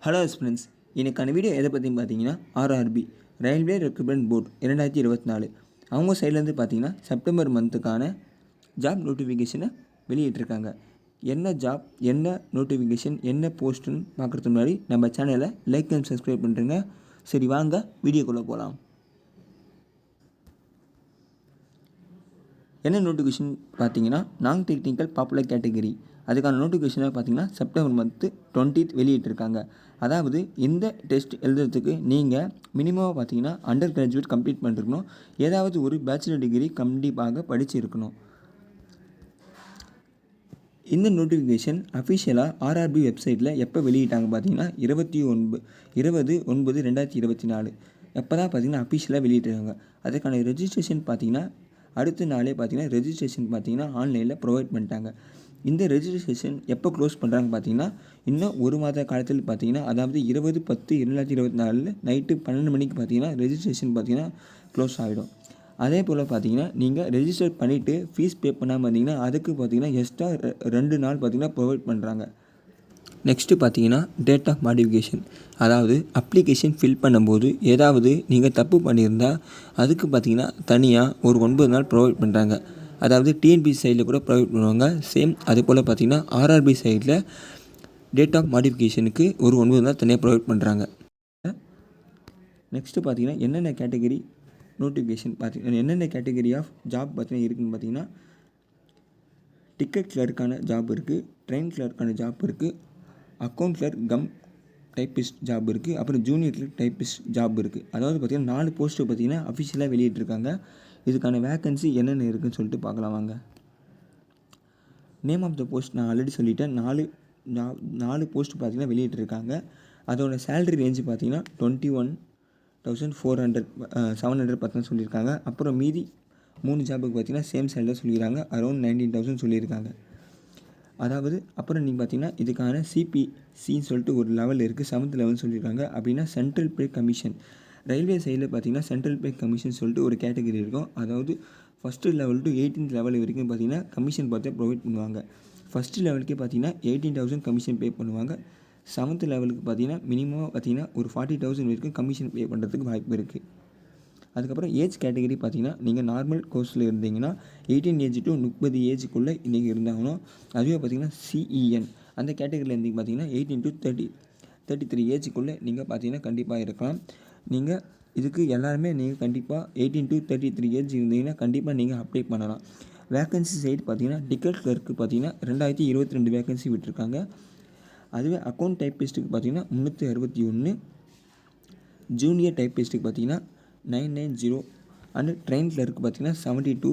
Hello friends, எனக்கான video எதை பற்றின்னு பார்த்தீங்கன்னா ஆர்ஆர்பி ரயில்வே ரெக்ரூட்மெண்ட் போர்ட் 2024 அவங்க சைட்லேருந்து பார்த்தீங்கன்னா செப்டம்பர் மந்த்துக்கான ஜாப் நோட்டிஃபிகேஷனை வெளியிட்டிருக்காங்க. என்ன ஜாப், என்ன நோட்டிஃபிகேஷன், என்ன போஸ்ட்டுன்னு பார்க்குறதுக்கு முன்னாடி நம்ம சேனலை லைக் அண்ட் சப்ஸ்கிரைப் பண்ணுறேங்க. சரி, வாங்க வீடியோக்குள்ளே போகலாம். என்ன நோட்டிஃபிகேஷன் பார்த்தீங்கன்னா நான் டெக்னிக்கல் பாப்புலர் கேட்டகரி, அதுக்கான நோட்டிஃபிகேஷனை பார்த்தீங்கன்னா செப்டம்பர் மந்த்து 20th வெளியிட்டிருக்காங்க. அதாவது இந்த டெஸ்ட் எழுதுறதுக்கு நீங்கள் மினிமமாக பார்த்தீங்கன்னா அண்டர் கிராஜுவேட் கம்ப்ளீட் பண்ணிருக்கணும். ஏதாவது ஒரு பேச்சுலர் டிகிரி கண்டிப்பாக படிச்சிருக்கணும். இந்த நோட்டிஃபிகேஷன் அஃபிஷியலாக ஆர்ஆர்பி வெப்சைட்டில் எப்போ வெளியிட்டாங்க பார்த்தீங்கன்னா 20/9/2024 எப்போ தான் பார்த்தீங்கன்னா அஃபிஷியலாக வெளியிட்டிருக்காங்க. அதுக்கான ரெஜிஸ்ட்ரேஷன் பார்த்தீங்கன்னா அடுத்த நாளே பார்த்தீங்கன்னா ரெஜிஸ்ட்ரேஷன் பார்த்தீங்கன்னா ஆன்லைனில் ப்ரொவைட் பண்ணிட்டாங்க. இந்த ரெஜிஸ்ட்ரேஷன் எப்போ க்ளோஸ் பண்ணுறாங்க பார்த்தீங்கன்னா இன்னும் ஒரு மாத காலத்தில் பார்த்தீங்கன்னா, அதாவது 20/10/2024 நைட்டு 12 மணிக்கு பார்த்தீங்கன்னா ரெஜிஸ்ட்ரேஷன் பார்த்தீங்கன்னா க்ளோஸ் ஆகிடும். அதே போல் பார்த்தீங்கன்னா நீங்கள் ரெஜிஸ்டர் பண்ணிவிட்டு ஃபீஸ் பே பண்ணாமல் இருந்தீங்கன்னா அதுக்கு பார்த்தீங்கன்னா எக்ஸ்ட்ரா 2 நாள் பார்த்தீங்கன்னா ப்ரொவைட் பண்ணுறாங்க. நெக்ஸ்ட்டு பார்த்தீங்கன்னா டேட் ஆஃப் மாடிஃபிகேஷன், அதாவது அப்ளிகேஷன் ஃபில் பண்ணும்போது ஏதாவது நீங்கள் தப்பு பண்ணியிருந்தால் அதுக்கு பார்த்தீங்கன்னா தனியாக ஒரு 9 நாள் ப்ரொவைட் பண்ணுறாங்க. அதாவது டிஎன்பிசி சைடில் கூட ப்ரொவைட் பண்ணுவாங்க. சேம் அது போல் பார்த்தீங்கன்னா ஆர்ஆர்பி சைடில் டேட் ஆஃப் மாடிஃபிகேஷனுக்கு ஒரு 9 நாள் தனியாக ப்ரொவைட் பண்ணுறாங்க. நெக்ஸ்ட்டு பார்த்தீங்கன்னா என்னென்ன கேட்டகரி நோட்டிஃபிகேஷன் பார்த்தீங்கன்னா என்னென்ன கேட்டகரி ஆஃப் ஜாப் பார்த்தீங்கன்னா இருக்குதுன்னு பார்த்தீங்கன்னா டிக்கெட் கிளர்க்கான ஜாப் இருக்குது, ட்ரெயின் கிளர்க்கான ஜாப் இருக்குது, account clerk cum typist job இருக்குது, அப்புறம் ஜூனியர் கிளர்க் டைப்பிஸ்ட் ஜாப் இருக்குது. அதாவது பார்த்திங்கன்னா 4 போஸ்ட்டு பார்த்திங்கன்னா அஃபிஷியலாக வெளியிட்டிருக்காங்க. இதுக்கான வேக்கன்சி என்னென்ன இருக்குதுன்னு சொல்லிட்டு பார்க்கலாம் வாங்க. நேம் ஆஃப் த போஸ்ட் நான் ஆல்ரெடி சொல்லிட்டேன். 4 போஸ்ட் பார்த்திங்கன்னா வெளியிட்டிருக்காங்க. அதோட சேலரி ரேஞ்சு பார்த்திங்கன்னா 21,700 பார்த்தீங்கன்னா சொல்லியிருக்காங்க. அப்புறம் மீதி 3 ஜாபுக்கு பார்த்திங்கன்னா சேம் சேலரி சொல்லியிருக்காங்க, அரௌண்ட் 19,000 சொல்லியிருக்காங்க. அதாவது அப்புறம் நீங்கள் பார்த்தீங்கன்னா இதுக்கான சிபிசின்னு சொல்லிட்டு ஒரு லெவல் இருக்குது, 7th லெவல்னு சொல்லியிருக்காங்க. அப்படின்னா சென்ட்ரல் பே கமிஷன். ரயில்வே சைடில் பார்த்தீங்கன்னா சென்ட்ரல் பே கமிஷன் சொல்லிட்டு ஒரு கேட்டகரி இருக்கும். அதாவது first level to 18th level வரைக்கும் பார்த்தீங்கன்னா கமிஷன் பார்த்து ப்ரொவைட் பண்ணுவாங்க. ஃபஸ்ட்டு லெவலுக்கே பார்த்தீங்கன்னா 18,000 கமிஷன் பே பண்ணுவாங்க. 7th லெவலுக்கு பார்த்தீங்கன்னா மினிமம் பார்த்தீங்கன்னா ஒரு 40,000 வரைக்கும் கமிஷன் பே பண்ணுறதுக்கு வாய்ப்பு இருக்குது. அதுக்கப்புறம் ஏஜ் கேட்டகரி பார்த்தீங்கன்னா நீங்கள் நார்மல் கோர்ஸில் இருந்தீங்கன்னா 18 ஏஜ் டு 30 ஏஜுக்குள்ளே இன்றைக்கி இருந்தாங்கன்னா, அதுவே பார்த்தீங்கன்னா சிஇஎன் அந்த கேட்டகரியில் இருந்தீங்க பார்த்தீங்கன்னா 18 to 33 ஏஜுக்குள்ளே நீங்கள் பார்த்தீங்கன்னா கண்டிப்பாக இருக்கலாம். நீங்கள் இதுக்கு எல்லாருமே நீங்கள் கண்டிப்பாக 18 to 33 ஏஜ் இருந்தீங்கன்னா கண்டிப்பாக நீங்கள் அப்ளை பண்ணலாம். வேக்கன்சி சைடு பார்த்தீங்கன்னா டிக்கெட் கிளர்க்கு பார்த்தீங்கன்னா 2022 வேக்கன்சி விட்டுருக்காங்க. அதுவே அக்கௌண்ட் டைப்பிஸ்ட்டுக்கு பார்த்தீங்கன்னா 361, ஜூனியர் டைப்பிஸ்ட்டுக்கு பார்த்தீங்கன்னா 990 அண்டு ட்ரெயின் கிளர்க்கு பார்த்தீங்கன்னா 72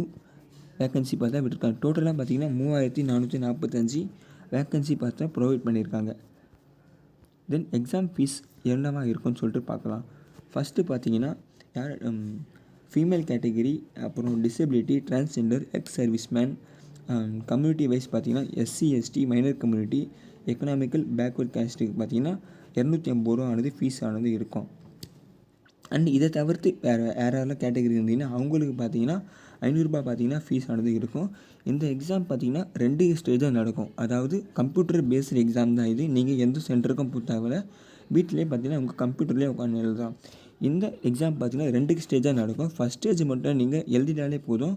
வேக்கன்சி பார்த்தா விட்டுருக்காங்க. டோட்டலாக பார்த்தீங்கன்னா 3,445 வேக்கன்சி பார்த்தா ப்ரொவைட் பண்ணியிருக்காங்க. தென் எக்ஸாம் ஃபீஸ் என்னவா இருக்குன்னு சொல்லிட்டு பார்க்கலாம். ஃபஸ்ட்டு பார்த்தீங்கன்னா ஃபீமேல் கேட்டகரி, அப்புறம் disability, transgender, ex serviceman, community wise பார்த்தீங்கன்னா SC ST, minor community, economical backward கேஸ்ட்டுக்கு பார்த்தீங்கன்னா 250 ரூபா ஆனது ஃபீஸ் ஆனது இருக்கும். அண்ட் இதை தவிர்த்து வேறு யாரெல்லாம் கேட்டகரி இருந்தீங்கன்னா அவங்களுக்கு பார்த்தீங்கன்னா 500 ரூபா பார்த்தீங்கன்னா ஃபீஸ் ஆனது இருக்கும். இந்த எக்ஸாம் பார்த்தீங்கன்னா 2 ஸ்டேஜாக நடக்கும். அதாவது கம்ப்யூட்டர் பேஸ்டு எக்ஸாம் தான் இது. நீங்கள் எந்த சென்டருக்கும் போக தேவையில்ல, வீட்டிலே பார்த்தீங்கன்னா உங்கள் கம்ப்யூட்டர்லேயே உட்காந்து எழுதலாம். இந்த எக்ஸாம் பார்த்தீங்கன்னா 2 ஸ்டேஜாக நடக்கும். ஃபஸ்ட் ஸ்டேஜ் மட்டும் நீங்கள் எழுதிட்டாலே போதும்.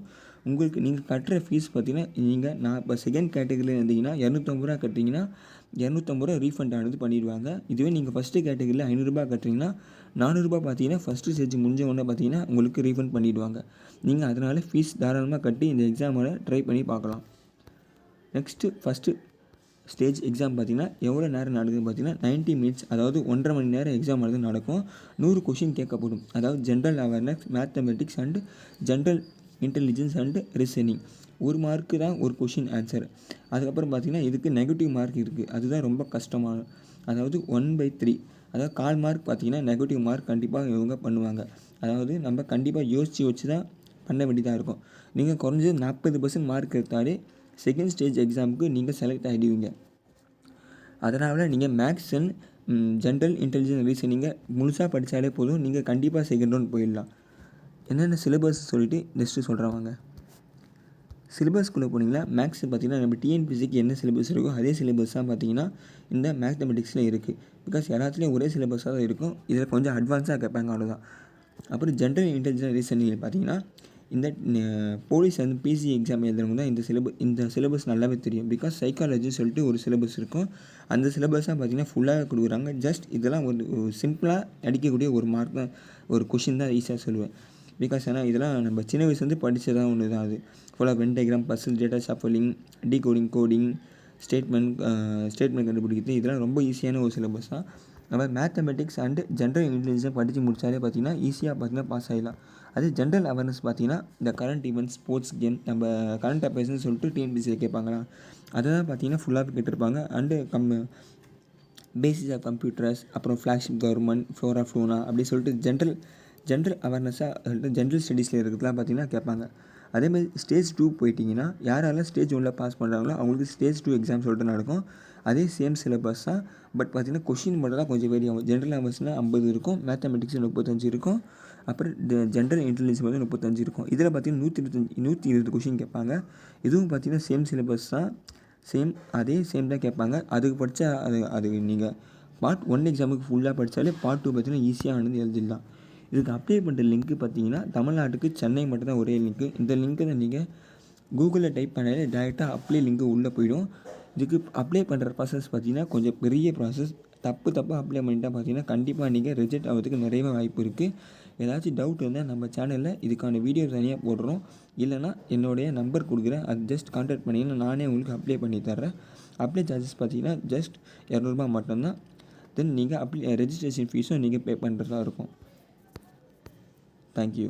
உங்களுக்கு நீங்கள் கட்டுற ஃபீஸ் பார்த்தீங்கன்னா நான் இப்போ செகண்ட் கேட்டகரியில் இருந்தீங்கன்னா 250 ரூபா கட்டிங்கன்னா 250 ரூபா ரீஃபண்ட் ஆனது பண்ணிடுவாங்க. இதுவே நீங்கள் ஃபஸ்ட்டு கேட்டகரியில் 500 ரூபா கட்டுறீங்கன்னா 400 ரூபா பார்த்தீங்கன்னா ஃபஸ்ட்டு ஸ்டேஜ் முடிஞ்ச உடனே பார்த்தீங்கன்னா உங்களுக்கு ரீஃபண்ட் பண்ணிவிடுவாங்க. நீங்கள் அதனால் ஃபீஸ் தாராளமாக கட்டி இந்த எக்ஸாமோட ட்ரை பண்ணி பார்க்கலாம். நெக்ஸ்ட்டு ஃபஸ்ட்டு ஸ்டேஜ் எக்ஸாம் பார்த்தீங்கன்னா எவ்வளோ நேரம் நடக்குதுன்னு பார்த்தீங்கன்னா 90 மினிட்ஸ், அதாவது 1.5 மணி நேரம் எக்ஸாம் ஆனது நடக்கும். 100 கொஷின் கேட்கப்படும். அதாவது general awareness, mathematics and general intelligence and reasoning. 1 mark தான் ஒரு கொஷின் ஆன்சர். அதுக்கப்புறம் பார்த்திங்கன்னா இதுக்கு நெகட்டிவ் மார்க் இருக்குது. அதுதான் ரொம்ப கஷ்டமான, அதாவது 1/3, அதாவது 1/4 மார்க் பார்த்திங்கன்னா நெகட்டிவ் மார்க் கண்டிப்பாக இவங்க பண்ணுவாங்க. அதாவது நம்ம கண்டிப்பாக யோசித்து தான் பண்ண வேண்டியதாக இருக்கும். நீங்கள் குறைஞ்சது 40% மார்க் எடுத்தாலே செகண்ட் ஸ்டேஜ் எக்ஸாமுக்கு நீங்கள் செலக்ட் ஆகிடுவீங்க. அதனால் நீங்கள் மேக்ஸ் அண்ட் ஜென்ரல் இன்டெலிஜென்ஸ் ரீசனிங்கை முழுசாக படித்தாலே போதும், நீங்கள் கண்டிப்பாக செகண்ட் ரவுண்ட் போயிடலாம். என்னென்ன சிலபஸ் சொல்லிவிட்டு நெக்ஸ்ட்டு சொல்கிறவங்க. சிலபஸ்க்குள்ளே போனீங்கன்னா மேக்ஸ் பார்த்தீங்கன்னா நம்ம டிஎன்பிசிக்கு என்ன சிலபஸ் இருக்கோ அதே சிலபஸ் தான் பார்த்தீங்கன்னா இந்த மேத்தமெட்டிக்ஸில் இருக்குது. பிகாஸ் எல்லாத்துலேயும் ஒரே சிலபஸாக தான் இருக்கும். இதில் கொஞ்சம் அட்வான்ஸாக கேட்பாங்க அவ்வளோதான். அப்புறம் ஜென்ரல் இன்டெலிஜென்ஸ் ரீசனிங் பார்த்தீங்கன்னா இந்த போலீஸ் வந்து பிசி எக்ஸாம் எழுதுறவங்க தான் இந்த சிலபஸ் நல்லாவே தெரியும். பிகாஸ் சைக்காலஜின்னு சொல்லிட்டு ஒரு சிலபஸ் இருக்கும். அந்த சிலபஸாக பார்த்தீங்கன்னா ஃபுல்லாக கொடுக்குறாங்க. ஜஸ்ட் இதெல்லாம் ஒரு சிம்பிளாக அடிக்கக்கூடிய ஒரு மார்க் தான், ஒரு கொஷின் தான் ஈஸியாக சொல்லுவேன். பிகாஸ் ஏன்னா இதெல்லாம் நம்ம சின்ன வயசுலேருந்து படித்ததான் ஒன்று தான். அது ஃபுல்லாக Venn diagram, puzzle, data shuffling, coding, statement கண்டுபிடிக்கிறது, இதெல்லாம் ரொம்ப ஈஸியான ஒரு சிலபஸ் தான். நம்ம மேத்தமெட்டிக்ஸ் அண்டு ஜென்ரல் இன்டெலிஜென்ஸை படித்து முடித்தாலே பார்த்திங்கன்னா ஈஸியாக பார்த்திங்கன்னா பாஸ் ஆகிடலாம். அது ஜென்ரல் அவேர்னஸ் பார்த்திங்கன்னா இந்த கரண்ட் ஈவெண்ட்ஸ், ஸ்போர்ட்ஸ் கேம், நம்ம கரண்ட் அஃபேர்ஸ்னு சொல்லிட்டு டிஎன்பிசியில் கேட்பாங்களா, அதை தான் பார்த்திங்கன்னா ஃபுல்லாக கேட்டிருப்பாங்க. அண்டு பேசிஸ் ஆஃப் கம்ப்யூட்டர்ஸ், அப்புறம் ஃப்ளாக்ஷிப் கவர்மெண்ட், ஃப்ளோரா ஃப்ளோனா அப்படி சொல்லிட்டு ஜென்ரல் அவேர்னஸாக ஜென்ரல் ஸ்டடீஸில் இருக்கிறதுலாம் பார்த்திங்கன்னா கேட்பாங்க. அதேமாதிரி ஸ்டேஜ் 2 போயிட்டிங்கன்னா யாரெல்லாம் ஸ்டேஜ் 1ல் பாஸ் பண்ணுறாங்களோ அவங்களுக்கு ஸ்டேஜ் 2 எக்ஸாம் சொல்லிட்டு நடக்கும். அதே சேம் சிலபஸ் தான். பட் பார்த்திங்கன்னா கொஷின் மட்டும் தான் கொஞ்சம் வேரி ஆகும். ஜென்ரல் அவேர்னஸ்னால் 50 இருக்கும், மேத்தமெட்டிக்ஸில் 35 இருக்கும், அப்புறம் ஜென்ரல் இன்டெலிஜென்ஸ் வந்து 35 இருக்கும். இதில் பார்த்திங்கன்னா 120 கொஷின் கேட்பாங்க. இதுவும் பார்த்திங்கன்னா சேம் சிலபஸ் தான், சேம் தான் கேட்பாங்க. அதுக்கு படித்தா அது நீங்கள் பார்ட் 1 எக்ஸாமுக்கு ஃபுல்லாக படித்தாலே பார்ட் 2 பார்த்திங்கன்னா ஈஸியாக வந்து எழுதிடலாம். இதுக்கு அப்ளை பண்ணுற லிங்க்கு பார்த்தீங்கன்னா தமிழ்நாட்டுக்கு சென்னை மட்டும் தான் ஒரே லிங்க்கு. இந்த லிங்க்கை தான் நீங்கள் கூகுளில் டைப் பண்ணாலே டேரெக்டாக அப்ளை லிங்க்கு உள்ளே போயிடும். இதுக்கு அப்ளை பண்ணுற ப்ராசஸ் பார்த்திங்கன்னா கொஞ்சம் பெரிய ப்ராசஸ். தப்பாக அப்ளை பண்ணிட்டா பார்த்தீங்கன்னா கண்டிப்பாக நீங்கள் ரிஜெக்ட் ஆகிறதுக்கு நிறைய வாய்ப்பு இருக்குது. ஏதாச்சும் டவுட் இருந்தால் நம்ம சேனலில் இதுக்கான வீடியோ தனியாக போடுறோம். இல்லைனா என்னுடைய நம்பர் கொடுக்குறேன், அது ஜஸ்ட் கான்டாக்ட் பண்ணிங்கன்னா நானே உங்களுக்கு அப்ளை பண்ணி தர்றேன். அப்ளை சார்ஜஸ் பார்த்தீங்கன்னா ஜஸ்ட் 200 ரூபா மட்டும்தான். தென் நீங்கள் ரெஜிஸ்ட்ரேஷன் ஃபீஸும் நீங்கள் பே பண்ணுறதா இருக்கும். Thank you.